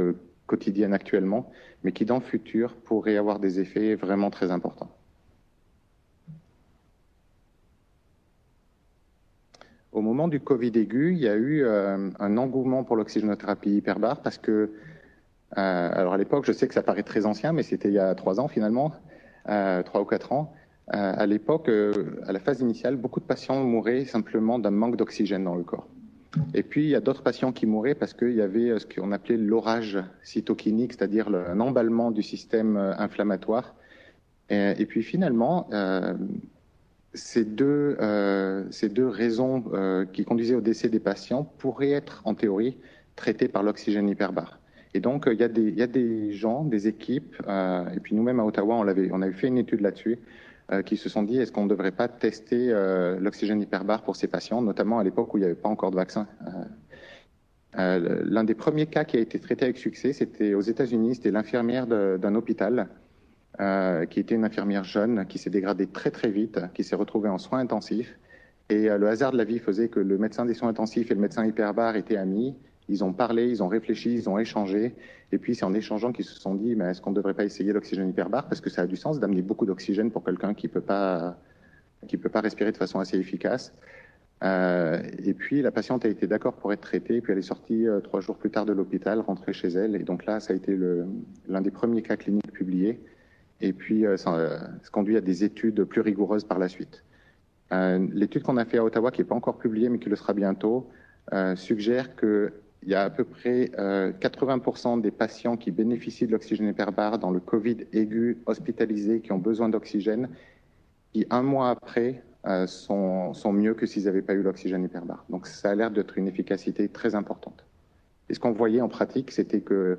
quotidienne actuellement, mais qui dans le futur pourrait avoir des effets vraiment très importants. Au moment du Covid aigu, il y a eu un engouement pour l'oxygénothérapie hyperbare parce que, alors à l'époque, je sais que ça paraît très ancien, mais c'était il y a 3 ans finalement, 3 ou 4 ans. À l'époque, à la phase initiale, beaucoup de patients mouraient simplement d'un manque d'oxygène dans le corps. Et puis, il y a d'autres patients qui mouraient parce qu'il y avait ce qu'on appelait l'orage cytokinique, c'est-à-dire un emballement du système inflammatoire. Et puis finalement, ces deux raisons qui conduisaient au décès des patients pourraient être, en théorie, traitées par l'oxygène hyperbare. Et donc, il y a des gens, des équipes, et puis nous-mêmes à Ottawa, on avait fait une étude là-dessus, qui se sont dit, est-ce qu'on ne devrait pas tester l'oxygène hyperbare pour ces patients, notamment à l'époque où il n'y avait pas encore de vaccin. L'un des premiers cas qui a été traité avec succès, c'était aux États-Unis, c'était l'infirmière d'un hôpital, qui était une infirmière jeune, qui s'est dégradée très très vite, qui s'est retrouvée en soins intensifs. Et le hasard de la vie faisait que le médecin des soins intensifs et le médecin hyperbare étaient amis. Ils ont parlé, ils ont réfléchi, ils ont échangé. Et puis c'est en échangeant qu'ils se sont dit, mais est-ce qu'on ne devrait pas essayer l'oxygène hyperbare? Parce que ça a du sens d'amener beaucoup d'oxygène pour quelqu'un qui ne peut pas respirer de façon assez efficace. Et puis la patiente a été d'accord pour être traitée, puis elle est sortie 3 jours plus tard de l'hôpital, rentrée chez elle. Et donc là, ça a été l'un des premiers cas cliniques publiés. Et puis, ça conduit à des études plus rigoureuses par la suite. L'étude qu'on a fait à Ottawa, qui n'est pas encore publiée, mais qui le sera bientôt, suggère qu'il y a à peu près 80% des patients qui bénéficient de l'oxygène hyperbare dans le Covid aigu, hospitalisés, qui ont besoin d'oxygène, qui, 1 mois après, sont mieux que s'ils n'avaient pas eu l'oxygène hyperbare. Donc, ça a l'air d'être une efficacité très importante. Et ce qu'on voyait en pratique, c'était que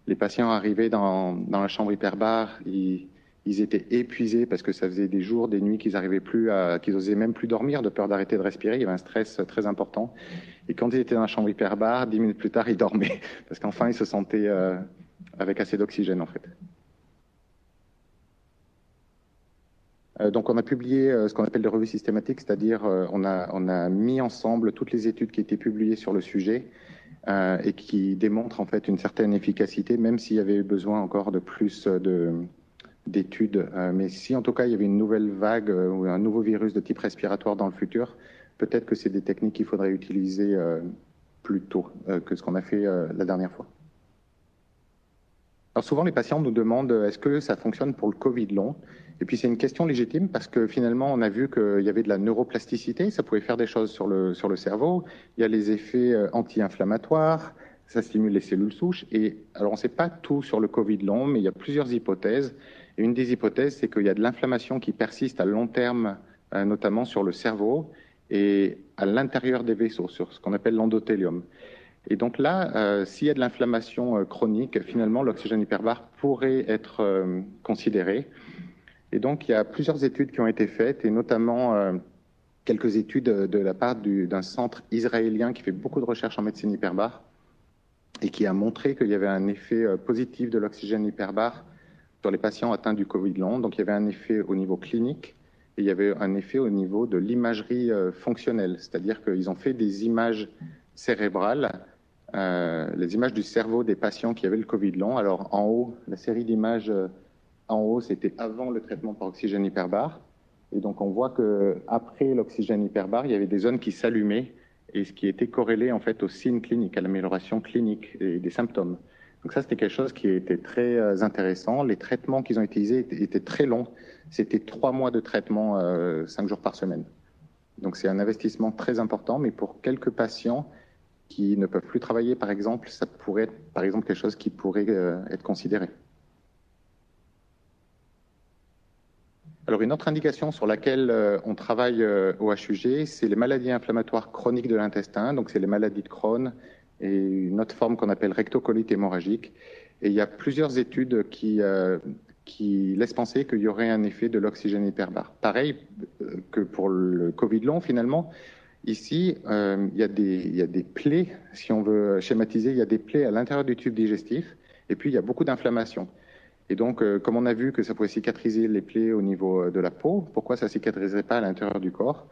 les patients arrivaient dans la chambre hyperbare, ils étaient épuisés parce que ça faisait des jours, des nuits qu'ils n'osaient même plus dormir de peur d'arrêter de respirer. Il y avait un stress très important. Et quand ils étaient dans la chambre hyperbare, 10 minutes plus tard, ils dormaient parce qu'enfin, ils se sentaient avec assez d'oxygène, en fait. Donc, on a publié ce qu'on appelle des revues systématiques, c'est-à-dire on a mis ensemble toutes les études qui étaient publiées sur le sujet et qui démontrent en fait une certaine efficacité, même s'il y avait eu besoin encore de plus d'études. Mais si en tout cas il y avait une nouvelle vague ou un nouveau virus de type respiratoire dans le futur, peut-être que c'est des techniques qu'il faudrait utiliser plus tôt que ce qu'on a fait la dernière fois. Alors souvent les patients nous demandent est-ce que ça fonctionne pour le Covid long? Et puis c'est une question légitime parce que finalement on a vu qu'il y avait de la neuroplasticité, ça pouvait faire des choses sur le cerveau. Il y a les effets anti-inflammatoires, ça stimule les cellules souches. Et alors on ne sait pas tout sur le Covid long, mais il y a plusieurs hypothèses. Et une des hypothèses, c'est qu'il y a de l'inflammation qui persiste à long terme, notamment sur le cerveau et à l'intérieur des vaisseaux, sur ce qu'on appelle l'endothélium. Et donc là, s'il y a de l'inflammation chronique, finalement, l'oxygène hyperbare pourrait être considéré. Et donc, il y a plusieurs études qui ont été faites, et notamment quelques études de la part d'un centre israélien qui fait beaucoup de recherches en médecine hyperbare et qui a montré qu'il y avait un effet positif de l'oxygène hyperbare sur les patients atteints du Covid long. Donc, il y avait un effet au niveau clinique et il y avait un effet au niveau de l'imagerie fonctionnelle, c'est-à-dire qu'ils ont fait des images cérébrales, les images du cerveau des patients qui avaient le Covid long. Alors, en haut, la série d'images en haut, c'était avant le traitement par oxygène hyperbare. Et donc, on voit qu'après l'oxygène hyperbare, il y avait des zones qui s'allumaient et ce qui était corrélé en fait aux signes cliniques, à l'amélioration clinique et des symptômes. Donc ça, c'était quelque chose qui était très intéressant. Les traitements qu'ils ont utilisés étaient très longs. C'était 3 mois de traitement, 5 jours par semaine. Donc c'est un investissement très important, mais pour quelques patients qui ne peuvent plus travailler, par exemple, ça pourrait être, par exemple, quelque chose qui pourrait être considéré. Alors, une autre indication sur laquelle on travaille au HUG, c'est les maladies inflammatoires chroniques de l'intestin. Donc, c'est les maladies de Crohn et une autre forme qu'on appelle rectocolite hémorragique. Et il y a plusieurs études qui laissent penser qu'il y aurait un effet de l'oxygène hyperbare. Pareil que pour le Covid long, finalement. Ici, il y a des plaies, si on veut schématiser, il y a des plaies à l'intérieur du tube digestif. Et puis, il y a beaucoup d'inflammation. Et donc, comme on a vu que ça pouvait cicatriser les plaies au niveau de la peau, pourquoi ça ne cicatriserait pas à l'intérieur du corps?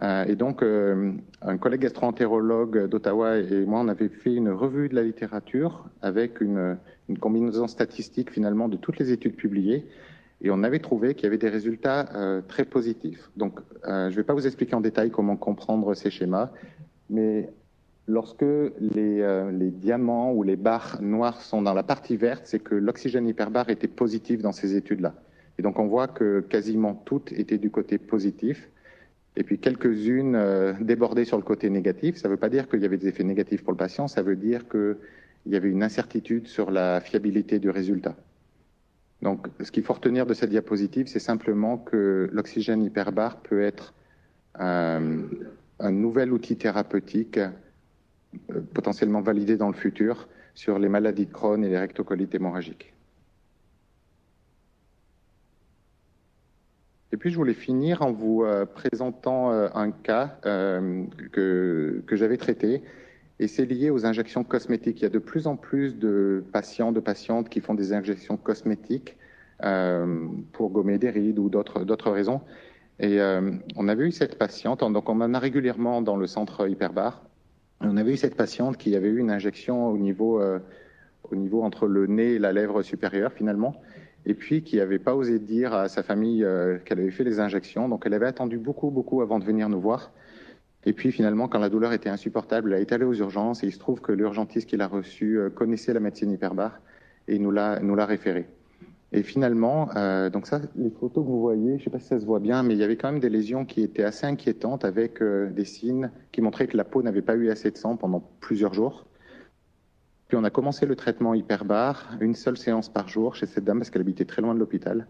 Et donc, un collègue gastro-entérologue d'Ottawa et moi, on avait fait une revue de la littérature avec une combinaison statistique finalement de toutes les études publiées. Et on avait trouvé qu'il y avait des résultats très positifs. Donc, je ne vais pas vous expliquer en détail comment comprendre ces schémas, mais lorsque les diamants ou les barres noires sont dans la partie verte, c'est que l'oxygène hyperbare était positif dans ces études-là. Et donc, on voit que quasiment toutes étaient du côté positif. Et puis, quelques-unes débordaient sur le côté négatif. Ça ne veut pas dire qu'il y avait des effets négatifs pour le patient, ça veut dire qu'il y avait une incertitude sur la fiabilité du résultat. Donc, ce qu'il faut retenir de cette diapositive, c'est simplement que l'oxygène hyperbare peut être un nouvel outil thérapeutique potentiellement validé dans le futur sur les maladies de Crohn et les rectocolites hémorragiques. Et puis, je voulais finir en vous présentant un cas que j'avais traité. Et c'est lié aux injections cosmétiques. Il y a de plus en plus de patients, de patientes qui font des injections cosmétiques pour gommer des rides ou d'autres raisons. Et on avait eu cette patiente, donc on en a régulièrement dans le centre hyperbare. On avait eu cette patiente qui avait eu une injection au niveau entre le nez et la lèvre supérieure finalement, et puis qui n'avait pas osé dire à sa famille qu'elle avait fait les injections. Donc elle avait attendu beaucoup avant de venir nous voir. Et puis finalement, quand la douleur était insupportable, elle est allée aux urgences et il se trouve que l'urgentiste qui l'a reçue connaissait la médecine hyperbare et nous l'a référé. Et finalement, donc ça, les photos que vous voyez, je ne sais pas si ça se voit bien, mais il y avait quand même des lésions qui étaient assez inquiétantes avec des signes qui montraient que la peau n'avait pas eu assez de sang pendant plusieurs jours. Puis on a commencé le traitement hyperbare, une seule séance par jour chez cette dame parce qu'elle habitait très loin de l'hôpital.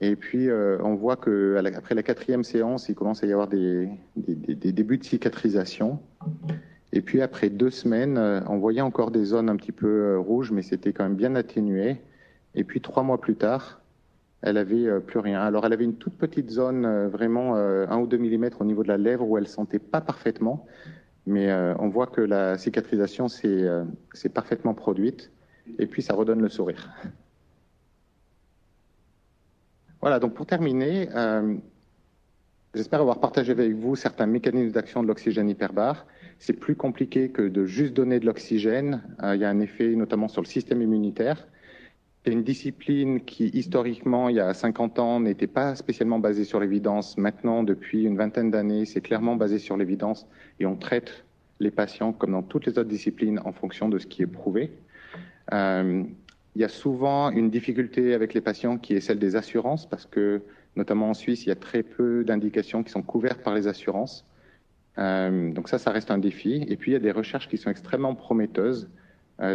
Et puis, on voit qu'après la 4e séance, il commence à y avoir des débuts de cicatrisation. Et puis après 2 semaines, on voyait encore des zones un petit peu rouges, mais c'était quand même bien atténué. Et puis 3 mois plus tard, elle avait plus rien. Alors elle avait une toute petite zone, vraiment 1 ou 2 millimètres au niveau de la lèvre où elle sentait pas parfaitement, mais on voit que la cicatrisation s'est parfaitement produite. Et puis ça redonne le sourire. Voilà, donc pour terminer, j'espère avoir partagé avec vous certains mécanismes d'action de l'oxygène hyperbare. C'est plus compliqué que de juste donner de l'oxygène. Il y a un effet notamment sur le système immunitaire. C'est une discipline qui, historiquement, il y a 50 ans, n'était pas spécialement basée sur l'évidence. Maintenant, depuis une vingtaine d'années, c'est clairement basé sur l'évidence et on traite les patients, comme dans toutes les autres disciplines, en fonction de ce qui est prouvé. Il y a souvent une difficulté avec les patients qui est celle des assurances, parce que, notamment en Suisse, il y a très peu d'indications qui sont couvertes par les assurances. Donc ça reste un défi. Et puis, il y a des recherches qui sont extrêmement prometteuses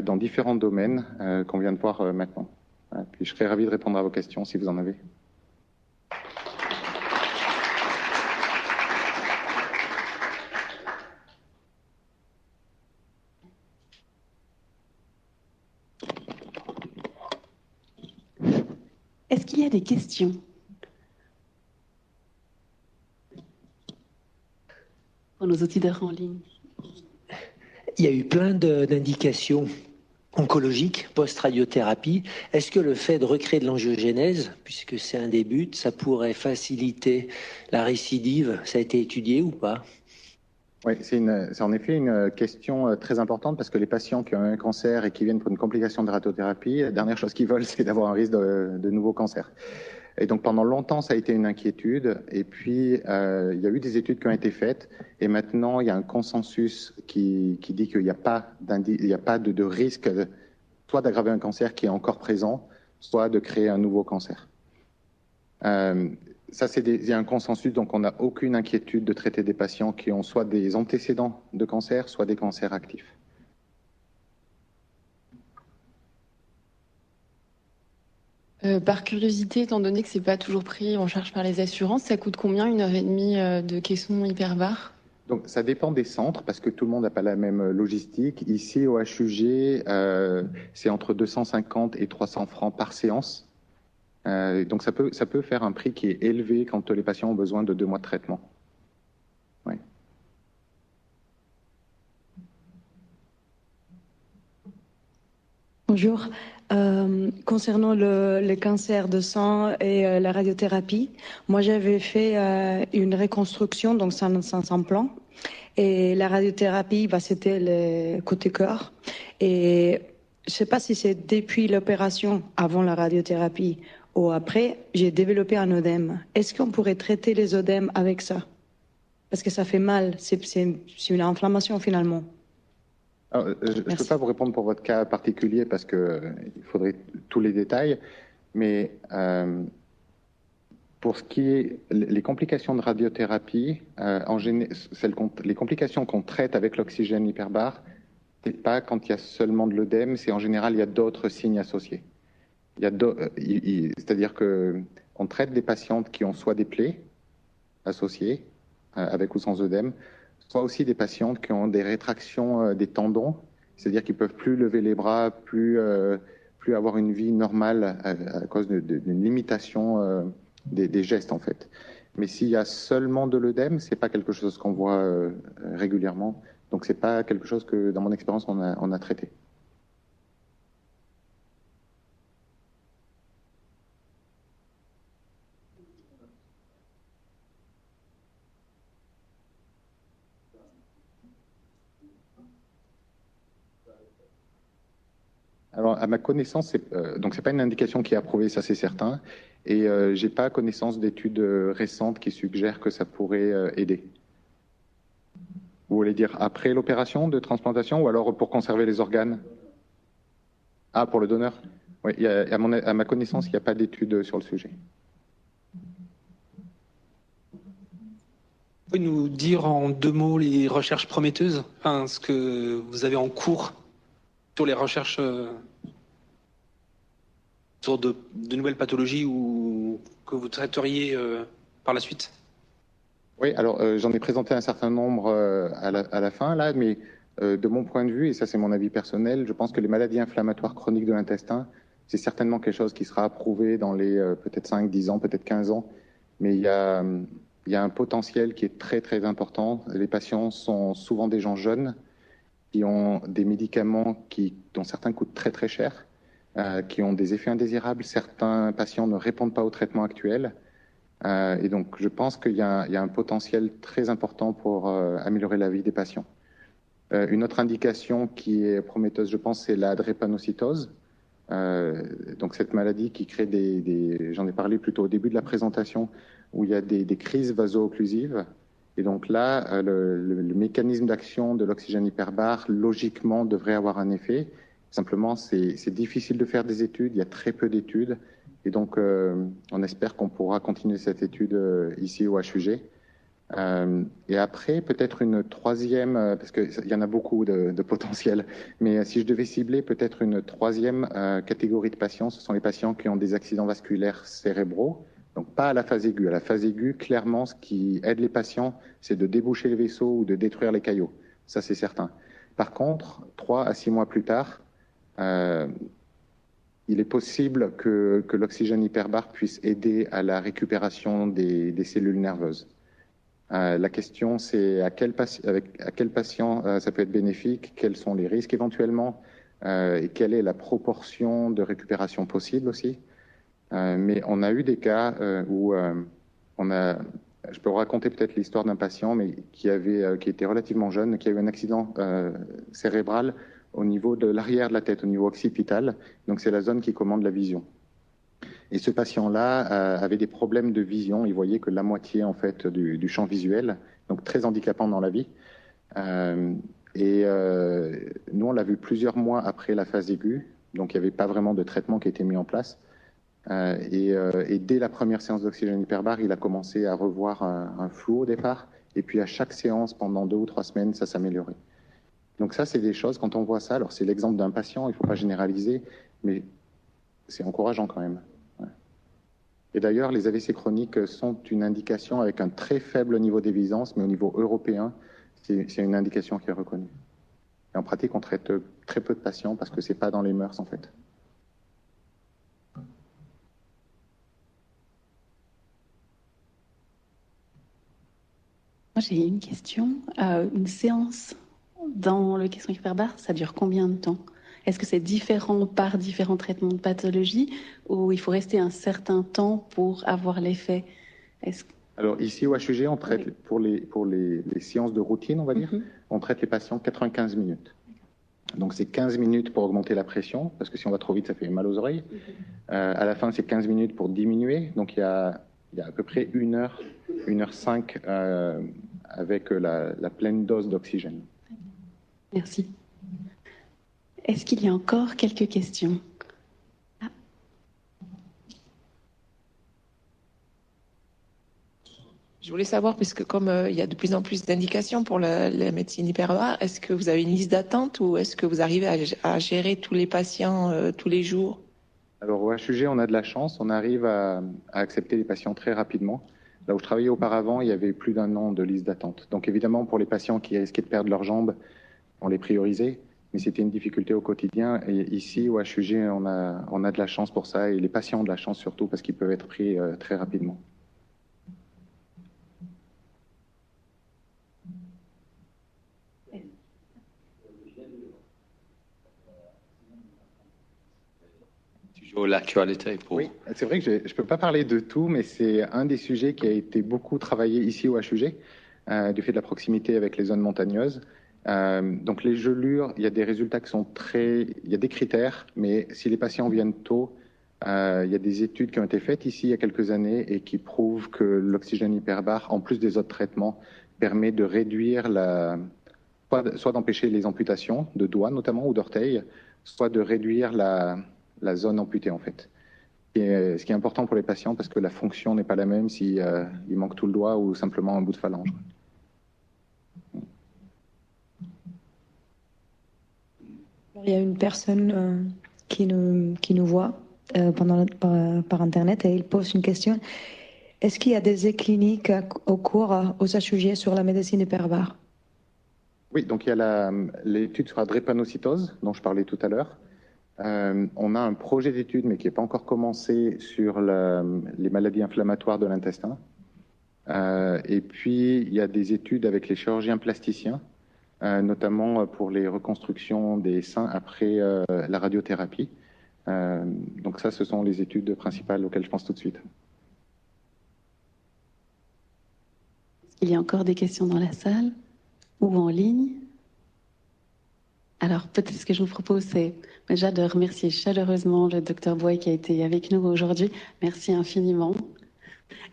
dans différents domaines qu'on vient de voir maintenant. Puis je serais ravi de répondre à vos questions si vous en avez. Est-ce qu'il y a des questions? Pour nos auditeurs en ligne. Il y a eu plein d'indications oncologiques post-radiothérapie. Est-ce que le fait de recréer de l'angiogénèse, puisque c'est un des buts, ça pourrait faciliter la récidive? Ça a été étudié ou pas? Oui, c'est en effet une question très importante parce que les patients qui ont un cancer et qui viennent pour une complication de radiothérapie, la dernière chose qu'ils veulent, c'est d'avoir un risque de nouveau cancer. Et donc pendant longtemps, ça a été une inquiétude. Et puis, il y a eu des études qui ont été faites. Et maintenant, il y a un consensus qui dit qu'il n'y a pas, de risque soit d'aggraver un cancer qui est encore présent, soit de créer un nouveau cancer. Ça, il y a un consensus, donc on n'a aucune inquiétude de traiter des patients qui ont soit des antécédents de cancer, soit des cancers actifs. Par curiosité, étant donné que c'est pas toujours pris en charge par les assurances, ça coûte combien 1h30 de caisson hyperbare? Donc ça dépend des centres parce que tout le monde n'a pas la même logistique. Ici au HUG, c'est entre 250 et 300 francs par séance. Donc ça peut faire un prix qui est élevé quand les patients ont besoin de 2 mois de traitement. Oui. Bonjour. Concernant le cancer de sang et la radiothérapie, moi j'avais fait une reconstruction, donc sans implant. Et la radiothérapie, c'était le côté corps. Et je ne sais pas si c'est depuis l'opération, avant la radiothérapie ou après, j'ai développé un œdème. Est-ce qu'on pourrait traiter les œdèmes avec ça? Parce que ça fait mal, c'est une inflammation finalement. Alors, je ne peux pas vous répondre pour votre cas particulier parce qu'il faudrait tous les détails, mais pour ce qui est les complications de radiothérapie, les complications qu'on traite avec l'oxygène hyperbare, ce n'est pas quand il y a seulement de l'œdème, c'est en général il y a d'autres signes associés. C'est-à-dire qu'on traite des patientes qui ont soit des plaies associées, avec ou sans œdème, soit aussi des patientes qui ont des rétractions des tendons, c'est-à-dire qu'ils ne peuvent plus lever les bras, plus avoir une vie normale à cause d'une limitation des gestes en fait. Mais s'il y a seulement de l'œdème, ce n'est pas quelque chose qu'on voit régulièrement, donc ce n'est pas quelque chose que dans mon expérience on a traité. Alors, à ma connaissance, donc c'est pas une indication qui est approuvée, ça c'est certain, et j'ai pas connaissance d'études récentes qui suggèrent que ça pourrait aider. Vous voulez dire après l'opération de transplantation ou alors pour conserver les organes? Ah, pour le donneur? Oui, à ma connaissance, il n'y a pas d'études sur le sujet. Vous pouvez nous dire en 2 mots les recherches prometteuses, enfin, ce que vous avez en cours sur les recherches sur de nouvelles pathologies ou que vous traiteriez par la suite? Oui, alors j'en ai présenté un certain nombre à la fin, là, mais De mon point de vue, et ça c'est mon avis personnel, je pense que les maladies inflammatoires chroniques de l'intestin, c'est certainement quelque chose qui sera approuvé dans les peut-être 5, 10 ans, peut-être 15 ans, mais il y a un potentiel qui est très très important. Les patients sont souvent des gens jeunes qui ont des médicaments dont certains coûtent très très cher, qui ont des effets indésirables. Certains patients ne répondent pas au traitement actuel. Et donc je pense qu'il y a un potentiel très important pour améliorer la vie des patients. Une autre indication qui est prometteuse, je pense, c'est la drépanocytose. Donc cette maladie qui crée j'en ai parlé plutôt au début de la présentation, où il y a des crises vaso-occlusives. Et donc là, le mécanisme d'action de l'oxygène hyperbare, logiquement, devrait avoir un effet. Simplement, c'est difficile de faire des études, il y a très peu d'études. Et donc, on espère qu'on pourra continuer cette étude ici au HUG. Et après, peut-être une troisième, parce qu'il y en a beaucoup de potentiel, mais si je devais cibler peut-être une troisième catégorie de patients, ce sont les patients qui ont des accidents vasculaires cérébraux, donc pas à la phase aiguë. À la phase aiguë, clairement, ce qui aide les patients, c'est de déboucher les vaisseaux ou de détruire les caillots. Ça, c'est certain. Par contre, 3 à 6 mois plus tard, il est possible que l'oxygène hyperbare puisse aider à la récupération des cellules nerveuses. La question, c'est à quel patient ça peut être bénéfique, quels sont les risques éventuellement, et quelle est la proportion de récupération possible aussi. Mais on a eu des cas où je peux raconter peut-être l'histoire d'un patient, mais qui était relativement jeune, qui a eu un accident cérébral au niveau de l'arrière de la tête, au niveau occipital. Donc c'est la zone qui commande la vision. Et ce patient-là avait des problèmes de vision. Il voyait que la moitié en fait du champ visuel, donc très handicapant dans la vie. Nous, on l'a vu plusieurs mois après la phase aiguë, donc il n'y avait pas vraiment de traitement qui était mis en place. Et dès la première séance d'oxygène hyperbare, il a commencé à revoir un flou au départ, et puis à chaque séance, pendant 2 ou 3 semaines, ça s'améliorait. Donc ça, c'est des choses, quand on voit ça, alors c'est l'exemple d'un patient, il ne faut pas généraliser, mais c'est encourageant quand même. Et d'ailleurs, les AVC chroniques sont une indication avec un très faible niveau d'évidence, mais au niveau européen, c'est une indication qui est reconnue. Et en pratique, on traite très peu de patients parce que ce n'est pas dans les mœurs, en fait. Moi, j'ai une question. Une séance dans le caisson hyperbare, ça dure combien de temps ? Est-ce que c'est différent par différents traitements de pathologie ou il faut rester un certain temps pour avoir l'effet ? Alors ici au HUG, on traite pour les séances de routine, on va dire, on traite les patients 95 minutes. Donc c'est 15 minutes pour augmenter la pression, parce que si on va trop vite, ça fait mal aux oreilles. À la fin, c'est 15 minutes pour diminuer. Donc il y a à peu près 1 heure, 1h05 avec la pleine dose d'oxygène. Merci. Est-ce qu'il y a encore quelques questions ? Je voulais savoir, puisque comme il y a de plus en plus d'indications pour la médecine hyperbare, est-ce que vous avez une liste d'attente ou est-ce que vous arrivez à gérer tous les patients tous les jours ? Alors au HUG, on a de la chance, on arrive à accepter les patients très rapidement. Là où je travaillais auparavant, il y avait plus d'1 an de liste d'attente. Donc évidemment, pour les patients qui risquaient de perdre leurs jambes, on les priorisait, mais c'était une difficulté au quotidien. Et ici, au HUG, on a de la chance pour ça, et les patients ont de la chance surtout parce qu'ils peuvent être pris très rapidement. L'actualité pour... Oui, c'est vrai que je ne peux pas parler de tout, mais c'est un des sujets qui a été beaucoup travaillé ici au HUG, du fait de la proximité avec les zones montagneuses. Donc les gelures, il y a des résultats qui sont il y a des critères, mais si les patients viennent tôt, il y a des études qui ont été faites ici il y a quelques années et qui prouvent que l'oxygène hyperbare, en plus des autres traitements, permet de réduire soit d'empêcher les amputations de doigts notamment ou d'orteils, soit de réduire la zone amputée en fait. Ce qui est important pour les patients parce que la fonction n'est pas la même s'il manque tout le doigt ou simplement un bout de phalange. Il y a une personne qui nous voit par Internet et il pose une question. Est-ce qu'il y a des cliniques au cours aux HUG sur la médecine hyperbare ? Oui, donc il y a l'étude sur la drépanocytose dont je parlais tout à l'heure. On a un projet d'étude, mais qui n'est pas encore commencé, sur les maladies inflammatoires de l'intestin. Et puis, il y a des études avec les chirurgiens plasticiens, notamment pour les reconstructions des seins après la radiothérapie. Donc ça, ce sont les études principales auxquelles je pense tout de suite. Il y a encore des questions dans la salle ou en ligne? Alors, peut-être ce que je vous propose, c'est déjà de remercier chaleureusement le Dr Boy qui a été avec nous aujourd'hui. Merci infiniment.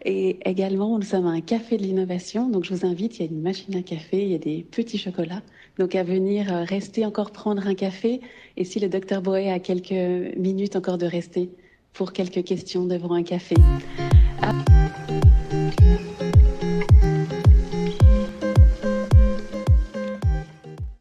Et également, nous sommes à un café de l'innovation. Donc, je vous invite, il y a une machine à café, il y a des petits chocolats. Donc, à venir rester encore prendre un café. Et si le Dr Boy a quelques minutes encore de rester pour quelques questions devant un café.